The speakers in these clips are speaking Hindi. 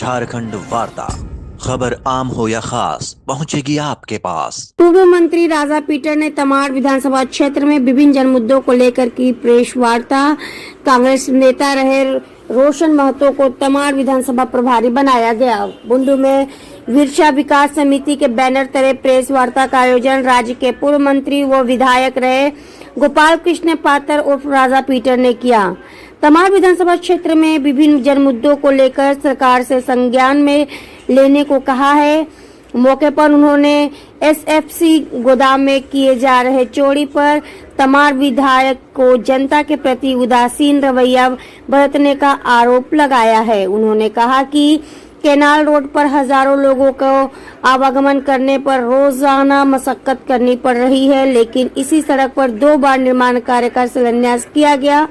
झारखंड वार्ता, खबर आम हो या खास, पहुंचेगी आपके पास। पूर्व मंत्री राजा पीटर ने तमाड़ विधानसभा क्षेत्र में विभिन्न जन मुद्दों को लेकर की प्रेस वार्ता। कांग्रेस नेता रहे रोशन महतो को तमाड़ विधानसभा प्रभारी बनाया गया। बुंडू में विरसा विकास समिति के बैनर तले प्रेस वार्ता का आयोजन राज्य के पूर्व मंत्री व विधायक रहे गोपाल कृष्ण पात्र उर्फ राजा पीटर ने किया। तमाड़ विधानसभा क्षेत्र में विभिन्न जन मुद्दों को लेकर सरकार से संज्ञान में लेने को कहा है। मौके पर उन्होंने एसएफसी गोदाम में किए जा रहे चोरी पर तमाड़ विधायक को जनता के प्रति उदासीन रवैया बरतने का आरोप लगाया है। उन्होंने कहा कि केनाल रोड पर हजारों लोगों को आवागमन करने पर रोजाना मशक्कत करनी पड़ रही है, लेकिन इसी सड़क पर 2 बार निर्माण कार्य का शिलान्यास किया गया,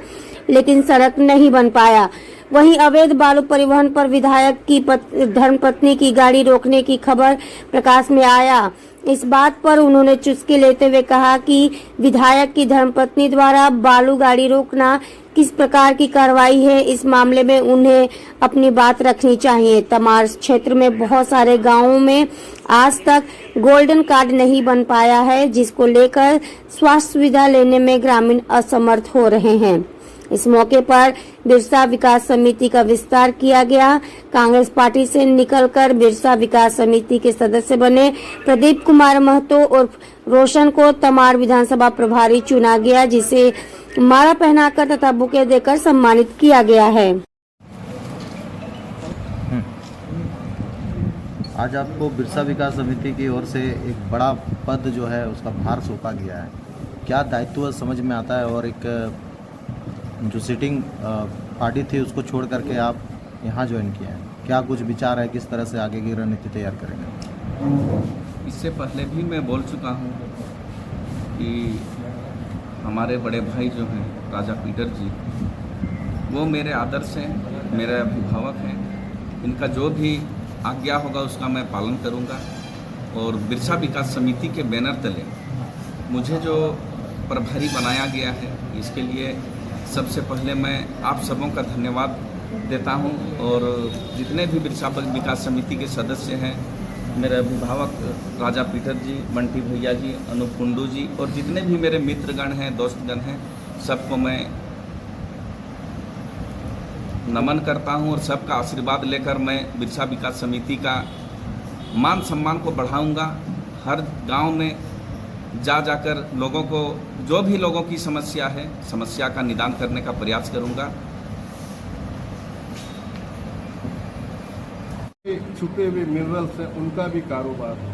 लेकिन सड़क नहीं बन पाया। वहीं अवैध बालू परिवहन पर विधायक की धर्मपत्नी की गाड़ी रोकने की खबर प्रकाश में आया। इस बात पर उन्होंने चुस्की लेते हुए कहा कि विधायक की धर्मपत्नी द्वारा बालू गाड़ी रोकना किस प्रकार की कार्रवाई है, इस मामले में उन्हें अपनी बात रखनी चाहिए। तमाड़ क्षेत्र में बहुत सारे गांवों में आज तक गोल्डन कार्ड नहीं बन पाया है, जिसको लेकर स्वास्थ्य सुविधा लेने में ग्रामीण असमर्थ हो रहे हैं। इस मौके पर बिरसा विकास समिति का विस्तार किया गया। कांग्रेस पार्टी से निकलकर बिरसा विकास समिति के सदस्य बने प्रदीप कुमार महतो उर्फ रोशन को तमाड़ विधानसभा प्रभारी चुना गया, जिसे माला पहनाकर तथा बुके देकर सम्मानित किया गया है। आज आपको बिरसा विकास समिति की ओर से एक बड़ा पद जो है उसका भार सौंपा गया है। क्या दायित्व समझ में आता है, और एक जो सिटिंग पार्टी थी उसको छोड़ करके आप यहाँ ज्वाइन किए हैं, क्या कुछ विचार है, किस तरह से आगे की रणनीति तैयार करेंगे? इससे पहले भी मैं बोल चुका हूँ कि हमारे बड़े भाई जो हैं राजा पीटर जी, वो मेरे आदर्श हैं, मेरे अभिभावक हैं। इनका जो भी आज्ञा होगा उसका मैं पालन करूँगा। और बिरसा विकास समिति के बैनर तले मुझे जो प्रभारी बनाया गया है, इसके लिए सबसे पहले मैं आप सबों का धन्यवाद देता हूं। और जितने भी बिरसा विकास समिति के सदस्य हैं, मेरे अभिभावक राजा पीटर जी, बंटी भैया जी, अनूप कुंडू जी, और जितने भी मेरे मित्रगण हैं, दोस्तगण हैं, सबको मैं नमन करता हूं। और सबका आशीर्वाद लेकर मैं बिरसा विकास समिति का मान सम्मान को बढ़ाऊंगा। हर गांव में जाकर लोगों को, जो भी लोगों की समस्या है, समस्या का निदान करने का प्रयास करूंगा। छुपे हुए मिनरल्स हैं, उनका भी कारोबार है।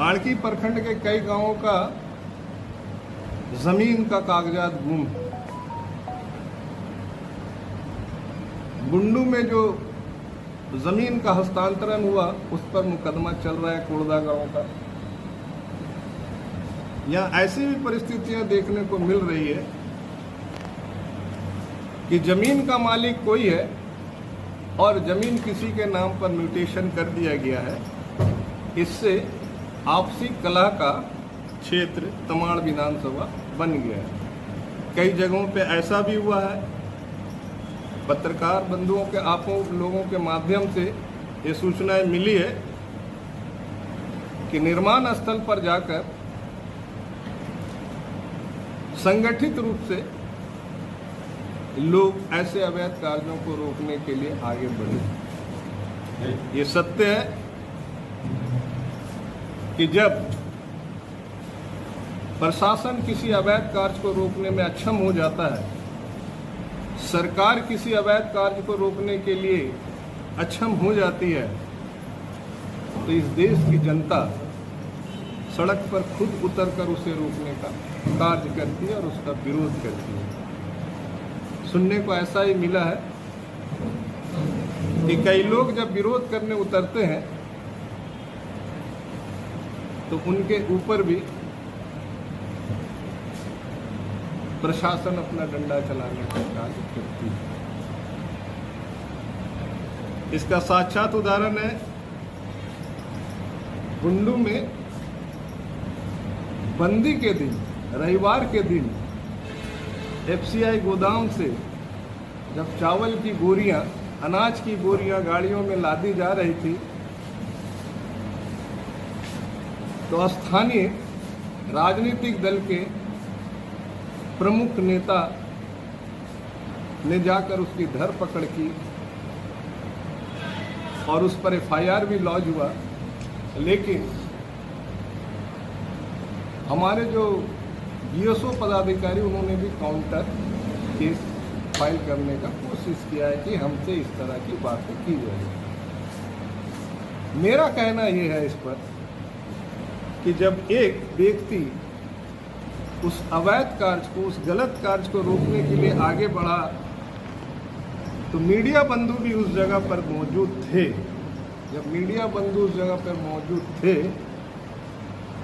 आड़की प्रखंड के कई गांवों का जमीन का कागजात गुम है। बुंडू में जो जमीन का हस्तांतरण हुआ उस पर मुकदमा चल रहा है कोड़दा गांव का। यहाँ ऐसी भी परिस्थितियां देखने को मिल रही है कि जमीन का मालिक कोई है और जमीन किसी के नाम पर म्यूटेशन कर दिया गया है। इससे आपसी कलह का क्षेत्र तमाड़ विधानसभा बन गया है। कई जगहों पे ऐसा भी हुआ है। पत्रकार बंधुओं के, आप लोगों के माध्यम से ये सूचनाएं मिली है कि निर्माण स्थल पर जाकर संगठित रूप से लोग ऐसे अवैध कार्यों को रोकने के लिए आगे बढ़े। ये सत्य है कि जब प्रशासन किसी अवैध कार्य को रोकने में अक्षम हो जाता है, सरकार किसी अवैध कार्य को रोकने के लिए अक्षम हो जाती है, तो इस देश की जनता सड़क पर खुद उतरकर उसे रोकने का कार्य करती है और उसका विरोध करती है। सुनने को ऐसा ही मिला है कि कई लोग जब विरोध करने उतरते हैं तो उनके ऊपर भी प्रशासन अपना डंडा चलाने का कार्य करती है। इसका साक्षात उदाहरण है बुंडू में बंदी के दिन, रविवार के दिन एफसीआई गोदाम से जब चावल की बोरियां अनाज की बोरियां गाड़ियों में लादी जा रही थी तो स्थानीय राजनीतिक दल के प्रमुख नेता ने जाकर उसकी धरपकड़ की और उस पर एफआईआर भी लॉन्च हुआ। लेकिन हमारे जो बीएसओ पदाधिकारी उन्होंने भी काउंटर केस फाइल करने का कोशिश किया है कि हमसे इस तरह की बातें की जाए। मेरा कहना यह है इस पर कि जब एक व्यक्ति उस अवैध कार्य को, उस गलत कार्य को रोकने के लिए आगे बढ़ा तो मीडिया बंधु भी उस जगह पर मौजूद थे। जब मीडिया बंधु उस जगह पर मौजूद थे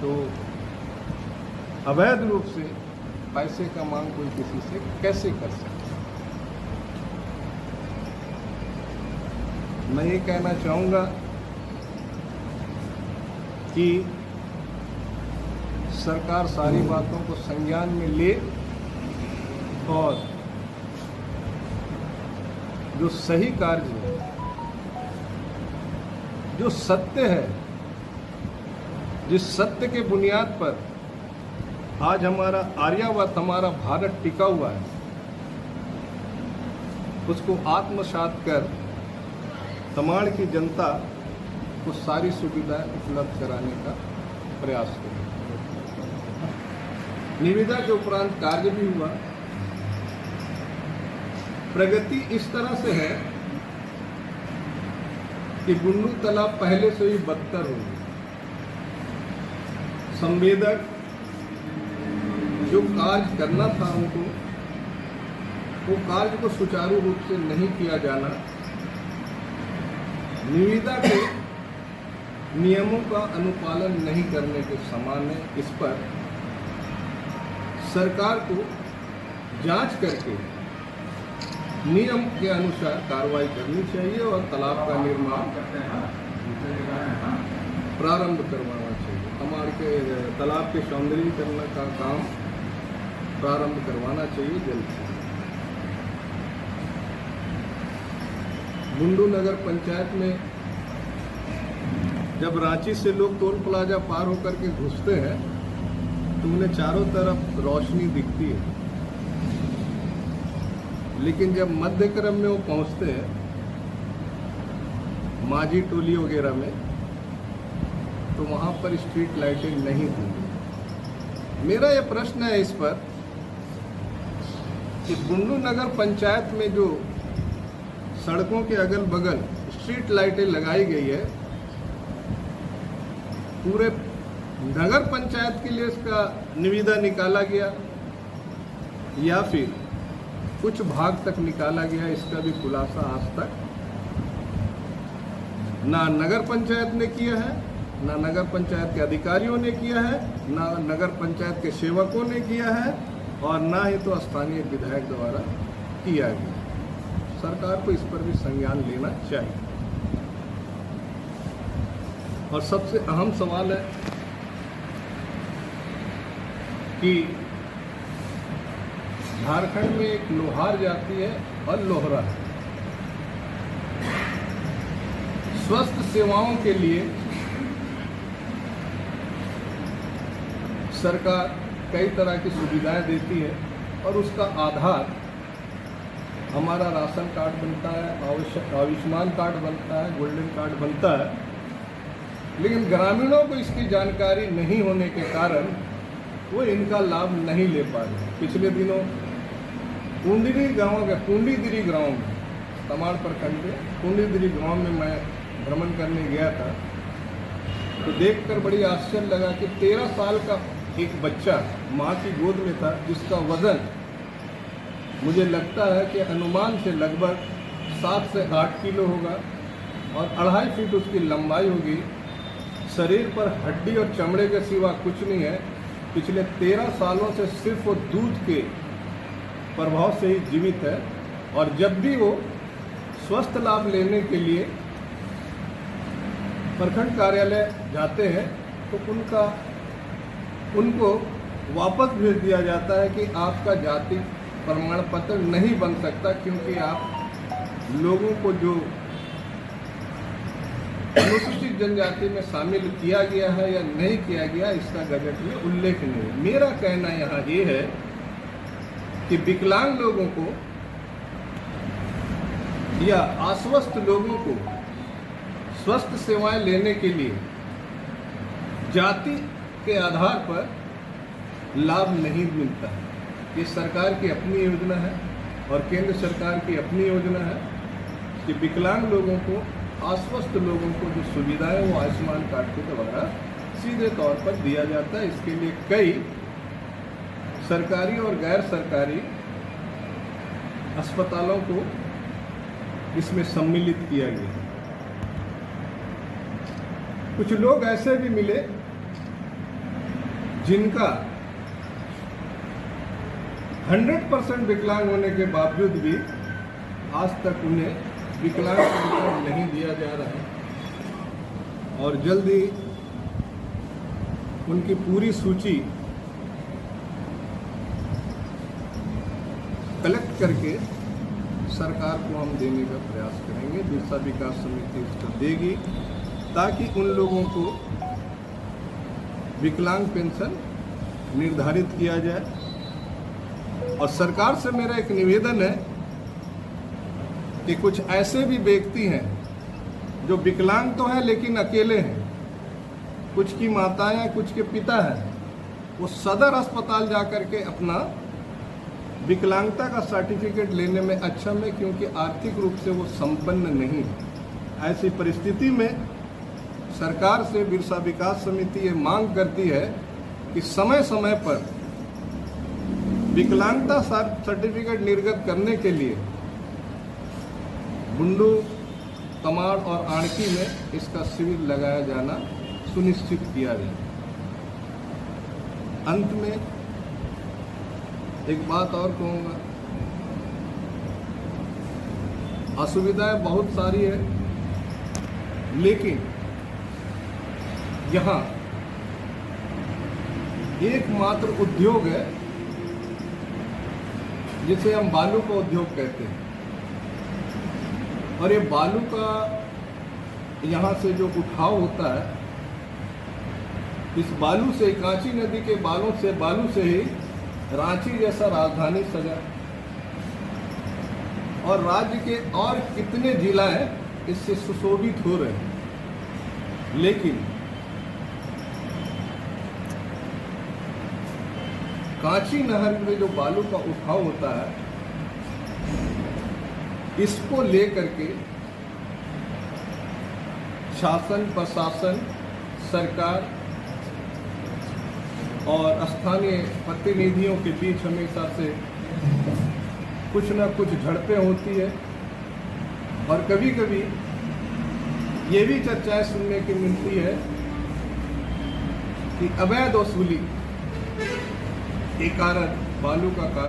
तो अवैध रूप से पैसे का मांग कोई किसी से कैसे कर सकता। मैं ये कहना चाहूँगा कि सरकार सारी बातों को संज्ञान में ले और जो सही कार्य है, जो सत्य है, जिस सत्य के बुनियाद पर आज हमारा आर्यावर्त, हमारा भारत टिका हुआ है, उसको आत्मसात कर तमाड़ की जनता को सारी सुविधाएं उपलब्ध कराने का प्रयास करें। निविदा के उपरांत कार्य भी हुआ। प्रगति इस तरह से है कि बुंडू तालाब पहले से ही बदतर हो गया। संवेदक जो कार्य करना था उनको, वो कार्य को सुचारू रूप से नहीं किया जाना, निविदा के नियमों का अनुपालन नहीं करने के समान है। इस पर सरकार को जांच करके नियम के अनुसार कार्रवाई करनी चाहिए और तालाब का निर्माण प्रारंभ करवाना चाहिए। हमारे के तालाब के सौंदर्यीकरण का काम प्रारंभ करवाना चाहिए जल्द से। बुंडू नगर पंचायत में जब रांची से लोग टोल प्लाजा पार होकर के घुसते हैं तो उन्हें चारों तरफ रोशनी दिखती है, लेकिन जब मध्य क्रम में वो पहुंचते हैं माझी टोली वगैरह में तो वहां पर स्ट्रीट लाइटें नहीं थी। मेरा यह प्रश्न है इस पर कि बुंडू नगर पंचायत में जो सड़कों के अगल बगल स्ट्रीट लाइटें लगाई गई है, पूरे नगर पंचायत के लिए इसका निविदा निकाला गया या फिर कुछ भाग तक निकाला गया, इसका भी खुलासा आज तक ना नगर पंचायत ने किया है, ना नगर पंचायत के अधिकारियों ने किया है, ना नगर पंचायत के सेवकों ने किया है और ना ही तो स्थानीय विधायक द्वारा किया गया। सरकार को इस पर भी संज्ञान लेना चाहिए। और सबसे अहम सवाल है कि झारखंड में एक लोहार जाति है और लोहरा है। स्वास्थ्य सेवाओं के लिए सरकार कई तरह की सुविधाएं देती है और उसका आधार हमारा राशन कार्ड बनता है, आयुष्मान कार्ड बनता है, गोल्डन कार्ड बनता है, लेकिन ग्रामीणों को इसकी जानकारी नहीं होने के कारण वो इनका लाभ नहीं ले पा रहे। पिछले दिनों पूंडीदिरी गांव में, तमाड़ प्रखंड के पूंडीदिरी गांव में मैं भ्रमण करने गया था तो देखकर बड़ी आश्चर्य लगा कि 13 साल का एक बच्चा माँ की गोद में था, जिसका वजन मुझे लगता है कि अनुमान से लगभग 7 से 8 किलो होगा और 2.5 फीट उसकी लंबाई होगी। शरीर पर हड्डी और चमड़े के सिवा कुछ नहीं है। पिछले 13 सालों से सिर्फ वो दूध के प्रभाव से ही जीवित है और जब भी वो स्वास्थ्य लाभ लेने के लिए प्रखंड कार्यालय जाते हैं तो उनको वापस भेज दिया जाता है कि आपका जाति प्रमाण पत्र नहीं बन सकता क्योंकि आप लोगों को जो अनुसूचित जनजाति में शामिल किया गया है या नहीं किया गया, इसका गजट में उल्लेख नहीं है। मेरा कहना यहाँ ये है कि विकलांग लोगों को या अस्वस्थ लोगों को स्वस्थ सेवाएं लेने के लिए जाति के आधार पर लाभ नहीं मिलता है। ये सरकार की अपनी योजना है और केंद्र सरकार की अपनी योजना है कि विकलांग लोगों को, अस्वस्थ लोगों को जो सुविधाएं वो आयुष्मान कार्ड के द्वारा सीधे तौर पर दिया जाता है। इसके लिए कई सरकारी और गैर सरकारी अस्पतालों को इसमें सम्मिलित किया गया। कुछ लोग ऐसे भी मिले जिनका 100% विकलांग होने के बावजूद भी आज तक उन्हें विकलांग पेंशन नहीं दिया जा रहा है और जल्दी उनकी पूरी सूची कलेक्ट करके सरकार को हम देने का प्रयास करेंगे। बिरसा विकास समिति उसको देगी ताकि उन लोगों को विकलांग पेंशन निर्धारित किया जाए। और सरकार से मेरा एक निवेदन है कि कुछ ऐसे भी व्यक्ति हैं जो विकलांग तो हैं लेकिन अकेले हैं, कुछ की माताएं हैं, कुछ के पिता हैं, वो सदर अस्पताल जाकर के अपना विकलांगता का सर्टिफिकेट लेने में अक्षम है क्योंकि आर्थिक रूप से वो संपन्न नहीं है। ऐसी परिस्थिति में सरकार से बिरसा विकास समिति ये मांग करती है कि समय समय पर विकलांगता सर्टिफिकेट निर्गत करने के लिए बुंडू, तमाड़ और आड़की में इसका शिविर लगाया जाना सुनिश्चित किया जाए। अंत में एक बात और कहूँगा, असुविधाएं बहुत सारी है लेकिन यहाँ एकमात्र उद्योग है जिसे हम बालू का उद्योग कहते हैं। और ये बालू का यहाँ से जो उठाव होता है, इस बालू से, कांची नदी के बालू से ही रांची जैसा राजधानी सजा और राज्य के और कितने जिला हैं इससे सुशोभित हो रहे हैं। लेकिन कांची नहर में जो बालू का उठाव होता है, इसको लेकर के शासन, प्रशासन, सरकार और स्थानीय प्रतिनिधियों के बीच हमेशा से कुछ न कुछ झड़पें होती है और कभी कभी ये भी चर्चाएं सुनने की मिलती है कि अवैध वसूली के कारण बालू का